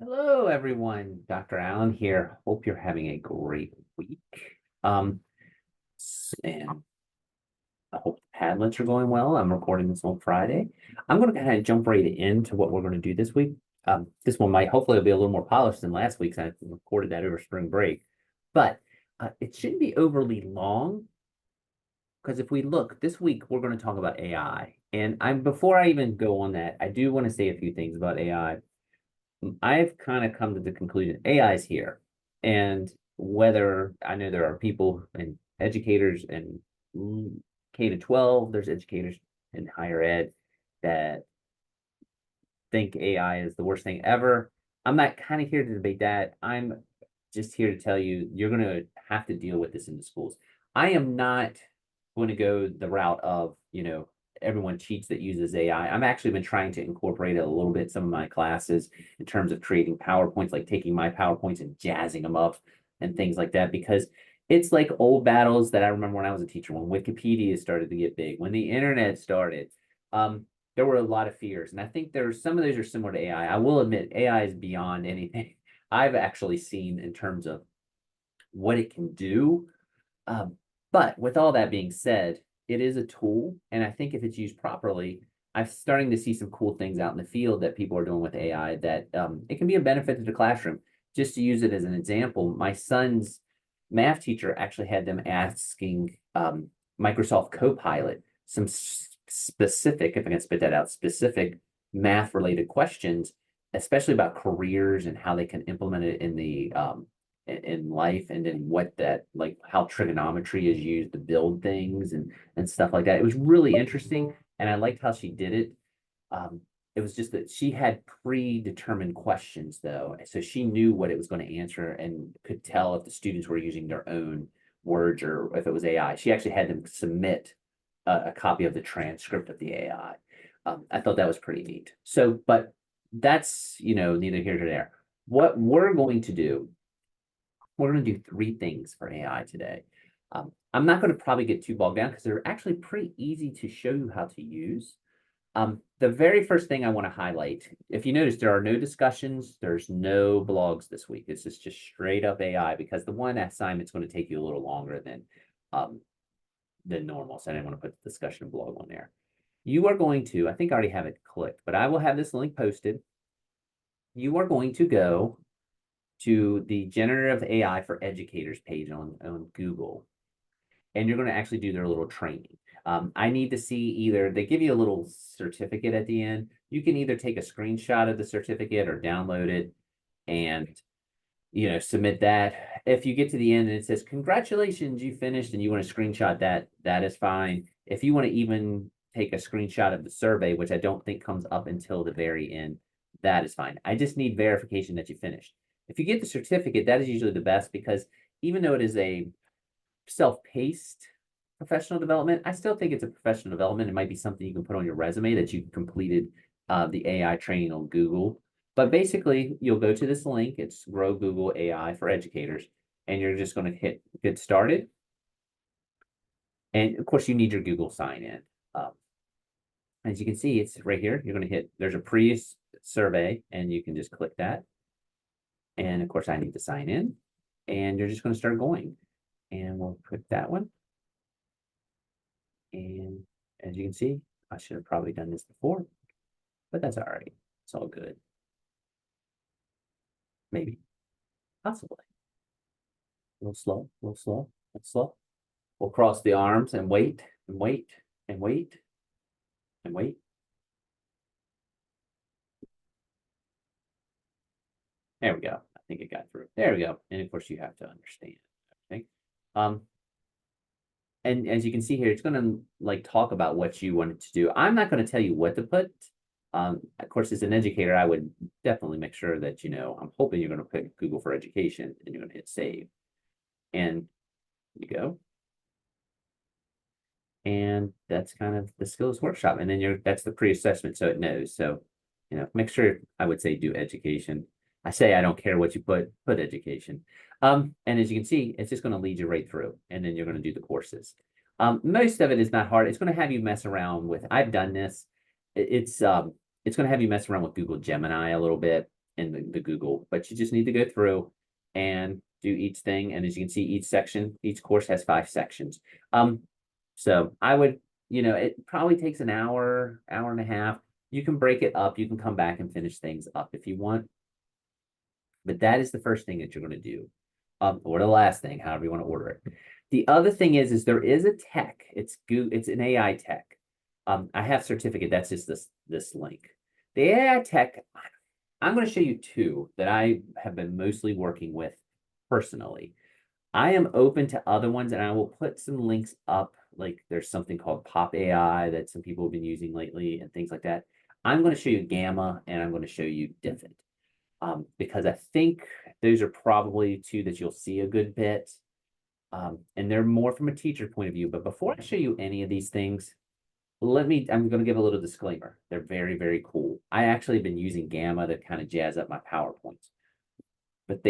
Hello, everyone. Dr. Allen here. Hope you're having a great week. Um, and I hope the Padlets are going well. I'm recording this on Friday. I'm going to kind of jump right into what we're going to do this week. This one might hopefully be a little more polished than last week's. I recorded that over spring break, but it shouldn't be overly long because if we look this week, we're going to talk about AI. And I'm before I even go on that, I do want to say a few things about AI. I've kind of come to the conclusion AI is here. And whether I know there are people and educators and K to 12, there's educators in higher ed that think AI is the worst thing ever. I'm not kind of here to debate that. I'm just here to tell you you're going to have to deal with this in the schools. I am not going to go the route of, everyone cheats that uses AI. I'm actually been trying to incorporate it a little bit in some of my classes in terms of creating PowerPoints, like taking my PowerPoints and jazzing them up and things like that, because it's like old battles that I remember when I was a teacher, when Wikipedia started to get big, when the internet started. There were a lot of fears. And I think there's some of those are similar to AI. I will admit AI is beyond anything I've actually seen in terms of what it can do. Um, but with all that being said, it is a tool. And I think if it's used properly, I'm starting to see some cool things out in the field that people are doing with AI that it can be a benefit to the classroom. Just to use it as an example, my son's math teacher actually had them asking Microsoft Copilot some specific, if I can spit that out, specific math related questions, especially about careers and how they can implement it in the in life, and then what that like how trigonometry is used to build things and stuff like that. It was really interesting, and I liked how she did it. It was just that she had predetermined questions though, so she knew what it was going to answer and could tell if the students were using their own words or if it was AI. She actually had them submit a copy of the transcript of the AI. I thought that was pretty neat. So, but that's neither here nor there. What we're going to do, we're going to do three things for AI today. I'm not going to probably get too bogged down because they're actually pretty easy to show you how to use. The very first thing I want to highlight, if you notice, there are no discussions, there's no blogs this week. This is just straight up AI because the one assignment's going to take you a little longer um, than normal. So I didn't want to put the discussion blog on there. You are going to, I think I already have it clicked, but I will have this link posted. You are going to go to the Generative AI for Educators page on Google, and you're going to actually do their little training. I need to see either they give you a little certificate at the end. You can either take a screenshot of the certificate or download it and submit that. If you get to the end and it says congratulations, you finished, and you want to screenshot that, that is fine. If you want to even take a screenshot of the survey, which I don't think comes up until the very end, that is fine. I just need verification that you finished. If you get the certificate, that is usually the best because even though it is a self-paced professional development, I still think it's a professional development. It might be something you can put on your resume that you completed the AI training on Google. But basically, you'll go to this link. It's Grow Google AI for Educators, and you're just going to hit get started. And of course, you need your Google sign in. As you can see, it's right here. You're going to hit, there's a pre-survey, and you can just click that. And of course, I need to sign in, and you're just going to start going. And we'll put that one. And as you can see, I should have probably done this before, but that's all right. It's all good. Maybe, possibly. A little slow, a little slow, a little slow. We'll cross the arms and wait and wait and wait and wait. There we go. I think it got through. There we go. And of course, you have to understand everything. And as you can see here, it's going to like talk about what you wanted to do. I'm not going to tell you what to put. Of course, as an educator, I would definitely make sure that, I'm hoping you're going to put Google for Education and you're going to hit save. And you go. And that's kind of the skills workshop. And then that's the pre-assessment, so it knows. So, make sure I would say do education. I say I don't care what you put education. And as you can see, it's just going to lead you right through, and then you're going to do the courses. Most of it is not hard. It's going to have you mess around with, I've done this. It's going to have you mess around with Google Gemini a little bit. in the Google, but you just need to go through and do each thing. And as you can see, each course has 5 sections. So I would, it probably takes an hour, hour and a half. You can break it up. You can come back and finish things up if you want. But that is the first thing that you're going to do. Or the last thing, however you want to order it. The other thing is there is a tech. It's an AI tech. I have certificate. That's just this link. The AI tech, I'm going to show you 2 that I have been mostly working with personally. I am open to other ones, and I will put some links up. Like there's something called Pop AI that some people have been using lately and things like that. I'm going to show you Gamma, and I'm going to show you Diffit. Because I think those are probably 2 that you'll see a good bit. And they're more from a teacher point of view. But before I show you any of these things, I'm going to give a little disclaimer. They're very, very cool. I actually have been using Gamma to kind of jazz up my PowerPoints. But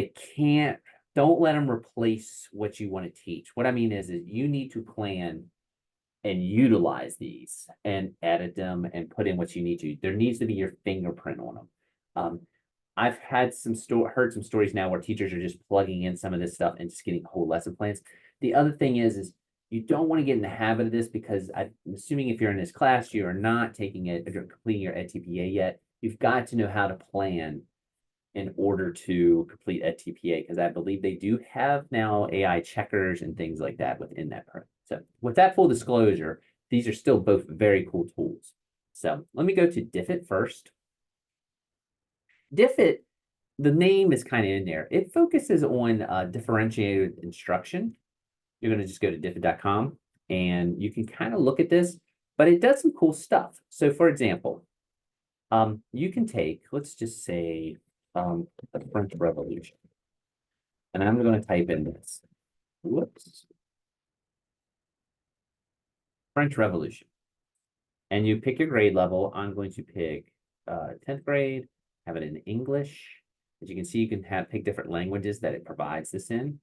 don't let them replace what you want to teach. What I mean is you need to plan and utilize these and edit them and put in what you need to. There needs to be your fingerprint on them. I've heard some stories now where teachers are just plugging in some of this stuff and just getting whole lesson plans. The other thing is you don't want to get in the habit of this, because I'm assuming if you're in this class, you are not taking it or completing your EdTPA yet. You've got to know how to plan in order to complete EdTPA, because I believe they do have now AI checkers and things like that within that program. So with that full disclosure, these are still both very cool tools. So let me go to Diffit first. Diffit, the name is kind of in there. It focuses on differentiated instruction. You're going to just go to diffit.com and you can kind of look at this, but it does some cool stuff. So for example, you can take, let's just say, the French Revolution. And I'm going to type in this. Whoops. French Revolution. And you pick your grade level. I'm going to pick 10th grade, have it in English. As you can see, you can pick different languages that it provides this in.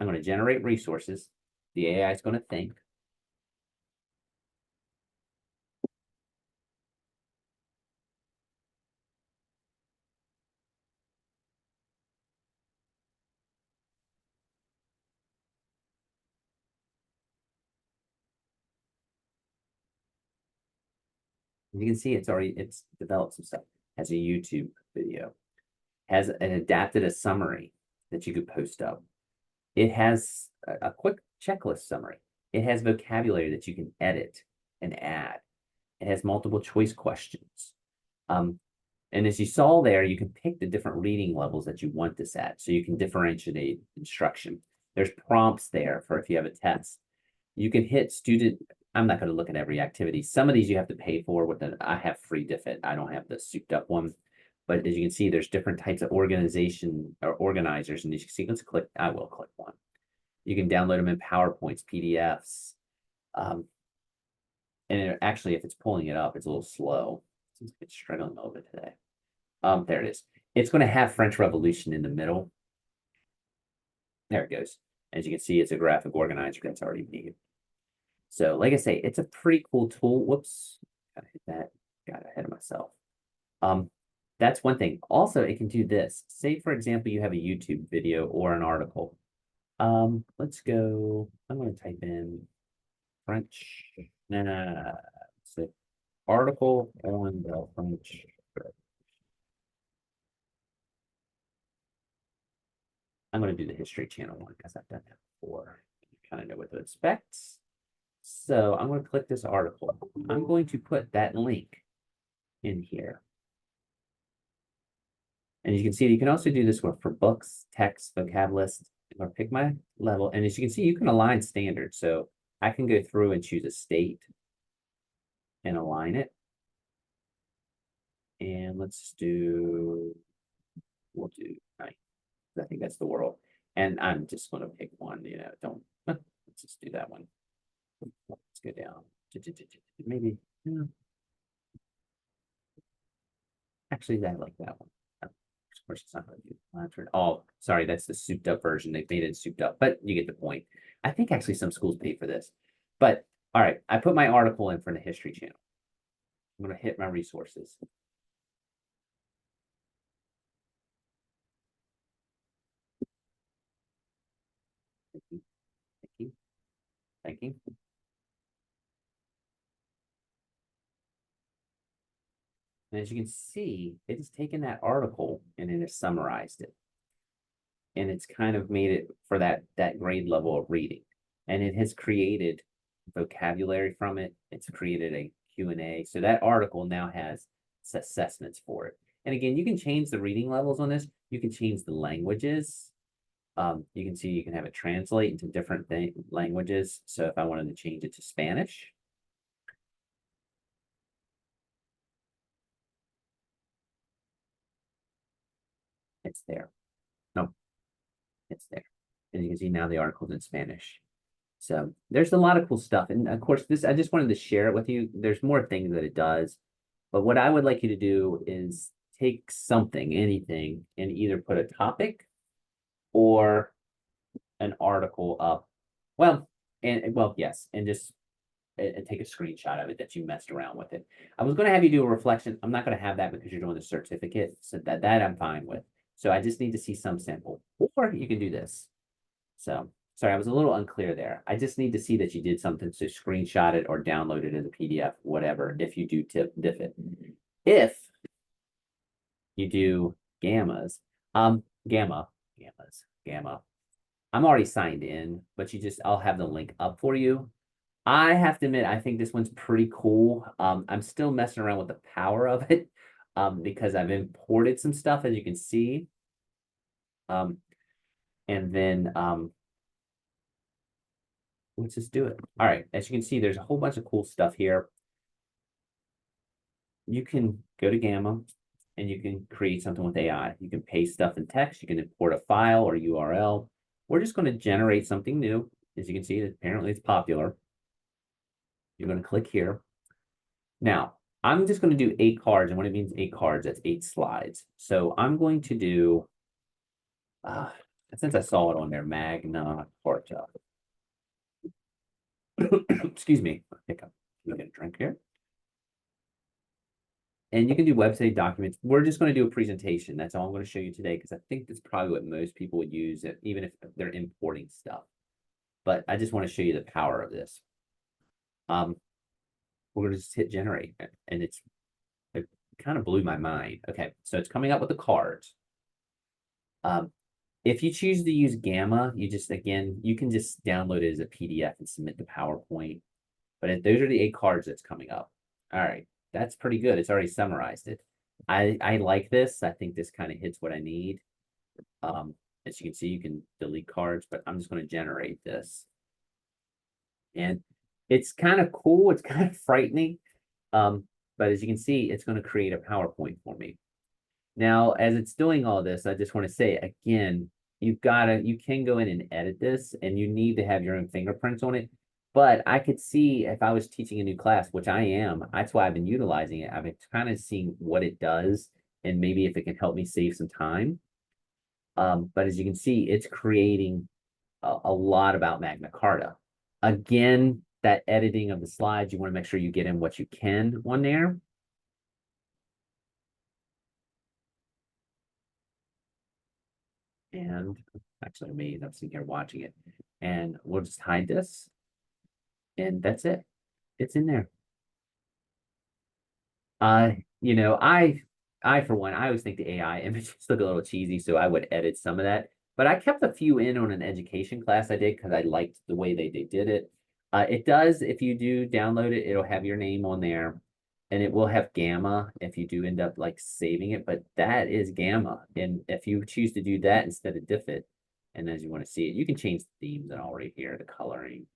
I'm going to generate resources. The AI is going to think. You can see it's developed some stuff. Has a YouTube video. Has adapted a summary that you could post up. It has a quick checklist summary. It has vocabulary that you can edit and add. It has multiple choice questions. And as you saw there, you can pick the different reading levels that you want this at, so you can differentiate instruction. There's prompts there for if you have a test. You can hit student. I'm not going to look at every activity. Some of these you have to pay for. I have free Diffit. I don't have the souped up one. But as you can see, there's different types of organization or organizers. And as you can see, I will click one. You can download them in PowerPoints, PDFs. And actually, if it's pulling it up, it's a little slow. Seems like it's struggling a little bit today. There it is. It's going to have French Revolution in the middle. There it goes. As you can see, it's a graphic organizer that's already made. So like I say, it's a pretty cool tool. Whoops, gotta hit that. Got ahead of myself. That's one thing. Also, it can do this. Say, for example, you have a YouTube video or an article. Let's go. I'm going to type in French. So article on the French. I'm going to do the History Channel one because I've done that before. You kind of know what to expect. So I'm going to click this article. I'm going to put that link in here. And you can see, you can also do this for books, text, vocab list. I'm going to pick my level. And as you can see, you can align standards. So I can go through and choose a state and align it. And we'll do 9. I think that's the world. And I'm just going to pick one, let's just do that one. Let's go down. Maybe, actually, I like that one. Of course, it's not going to do Lantern. Oh, sorry, that's the souped up version. They made it souped up, but you get the point. I think actually some schools pay for this. But all right, I put my article in for the History Channel. I'm going to hit my resources. Thank you. Thank you. Thank you. And as you can see, it has taken that article and it has summarized it. And it's kind of made it for that grade level of reading. And it has created vocabulary from it. It's created a Q&A. So that article now has assessments for it. And again, you can change the reading levels on this. You can change the languages. You can see you can have it translate into different languages. So if I wanted to change it to Spanish, it's there. No, it's there. And you can see now the article's in Spanish. So there's a lot of cool stuff. And of course, this I just wanted to share it with you. There's more things that it does. But what I would like you to do is take something, anything, and either put a topic or an article up. Well, yes, and just and take a screenshot of it that you messed around with it. I was going to have you do a reflection. I'm not going to have that because you're doing the certificate. So that I'm fine with. So I just need to see some sample. Or you can do this. So sorry, I was a little unclear there. I just need to see that you did something. So screenshot it or download it as a PDF, whatever, if you do diff it. If you do gammas, gamma. I'm already signed in, but I'll have the link up for you. I have to admit, I think this one's pretty cool. I'm still messing around with the power of it, because I've imported some stuff, as you can see. And then, let's just do it. All right, as you can see, there's a whole bunch of cool stuff here. You can go to Gamma and you can create something with AI. You can paste stuff in text, you can import a file or URL. We're just going to generate something new. As you can see, apparently it's popular. You're going to click here. Now, I'm just going to do 8 cards, and what it means 8 cards, that's 8 slides. So I'm going to do, since I saw it on there, Magna Carta. Excuse me, hiccup. Let me get a drink here. And you can do website documents. We're just going to do a presentation. That's all I'm going to show you today, because I think that's probably what most people would use, even if they're importing stuff. But I just want to show you the power of this. We're going to just hit generate, and it kind of blew my mind. Okay, so it's coming up with the cards. If you choose to use Gamma, you can just download it as a PDF and submit the PowerPoint. But those are the 8 cards that's coming up. All right, that's pretty good. It's already summarized it. I like this. I think this kind of hits what I need. As you can see, you can delete cards, but I'm just going to generate this. And it's kind of cool. It's kind of frightening. But as you can see, it's going to create a PowerPoint for me. Now, as it's doing all this, I just want to say again, you can go in and edit this, and you need to have your own fingerprints on it. But I could see if I was teaching a new class, which I am, that's why I've been utilizing it. I've been kind of seeing what it does and maybe if it can help me save some time. But as you can see, it's creating a lot about Magna Carta. Again, that editing of the slides, you want to make sure you get in what you can on there. And actually, I'm sitting here watching it, and we'll just hide this, and that's it. It's in there. You know, I for one, I always think the AI images look a little cheesy, so I would edit some of that. But I kept a few in on an education class I did because I liked the way they did it. It does, if you do download it, it'll have your name on there, and it will have Gamma if you do end up like saving it. But that is Gamma, and if you choose to do that instead of Diffit, and as you want to see it, you can change the themes and all right here, the coloring.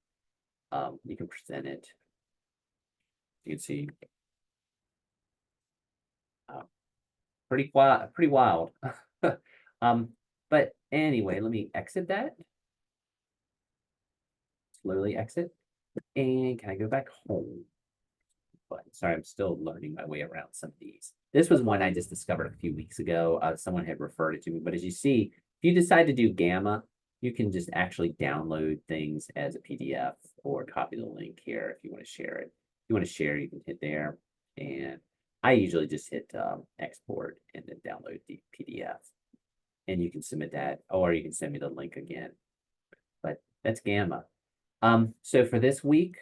You can present it. You can see. Pretty wild. But anyway, let me exit that. Slowly exit. And can I go back home? But sorry, I'm still learning my way around some of these. This was one I just discovered a few weeks ago. Someone had referred it to me. But as you see, if you decide to do Gamma, you can just actually download things as a PDF or copy the link here if you want to share it. If you want to share, you can hit there. And I usually just hit export and then download the PDF. And you can submit that, or you can send me the link again. but that's Gamma. So for this week,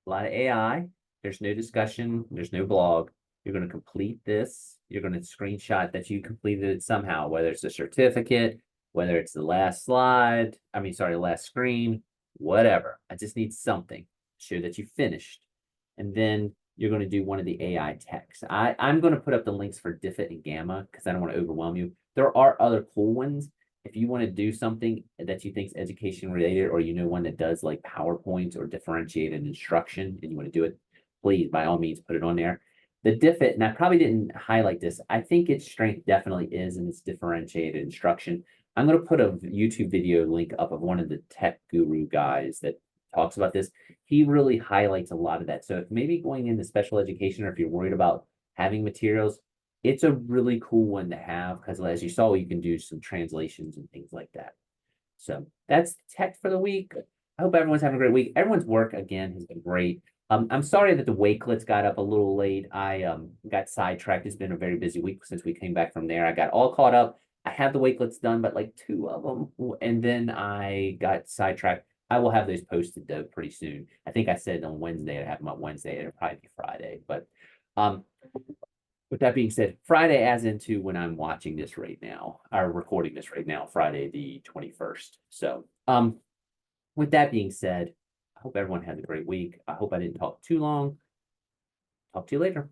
a lot of AI. There's no discussion. There's no blog. You're going to complete this. You're going to screenshot that you completed it somehow, whether it's a certificate, whether it's the last slide. I mean, sorry, last screen, whatever. I just need something to show that you finished. And then you're going to do one of the AI texts. I'm going to put up the links for Diffit and Gamma because I don't want to overwhelm you. There are other cool ones. If you want to do something that you think is education related, or you know one that does like PowerPoint or differentiated instruction, and you want to do it, please by all means put it on there. The Diffit, and I probably didn't highlight this. I think its strength definitely is in its differentiated instruction. I'm going to put a YouTube video link up of one of the tech guru guys that talks about this. He really highlights a lot of that. So if maybe going into special education, or if you're worried about having materials, it's a really cool one to have because as you saw, you can do some translations and things like that. So that's tech for the week. I hope everyone's having a great week. Everyone's work again has been great. I'm sorry that the Wakelets got up a little late. I got sidetracked. It's been a very busy week since we came back from there. I got all caught up. I have the Wakelets done, but like 2 of them, and then I got sidetracked. I will have those posted though pretty soon. I think I said on Wednesday I'd have them up Wednesday. It'll probably be Friday, but um, with that being said, Friday as into when I'm watching this right now, or recording this right now, Friday the 21st. So, with that being said, I hope everyone has a great week. I hope I didn't talk too long. Talk to you later.